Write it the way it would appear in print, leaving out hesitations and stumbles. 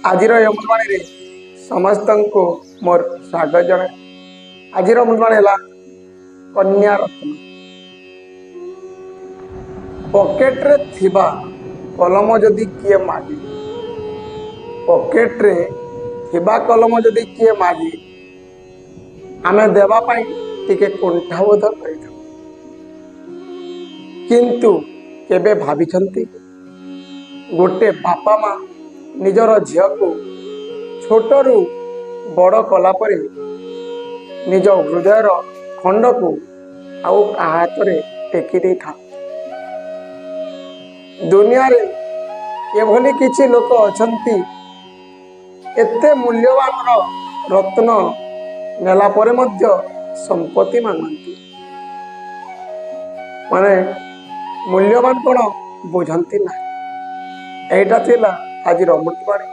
आज अमृतवाणी समस्त को मोर स्वागत जन। आज अमृतवाणी है कन्या रत्न। पॉकेट रे थिबा कलम जदि किए मागे, पॉकेट रे थिबा कलम जदि किए मागे आमे देवा पाई टिके कुंठाबोध करिथाउ। किंतु केबे भाबिछंती गोटे बापा माँ निजर झियो को छोटरू बड़ कला परे निज हृदयर खंड को आउ हाथ रे टेकी दे था। दुनिया रे एभली किछि लोक अछंती एते मूल्यवान रत्न नेला परे मध्य संपत्ति मांगती, माने मूल्यवान कोन बुझंती ना। एटा थिला आज अमृतवाणी।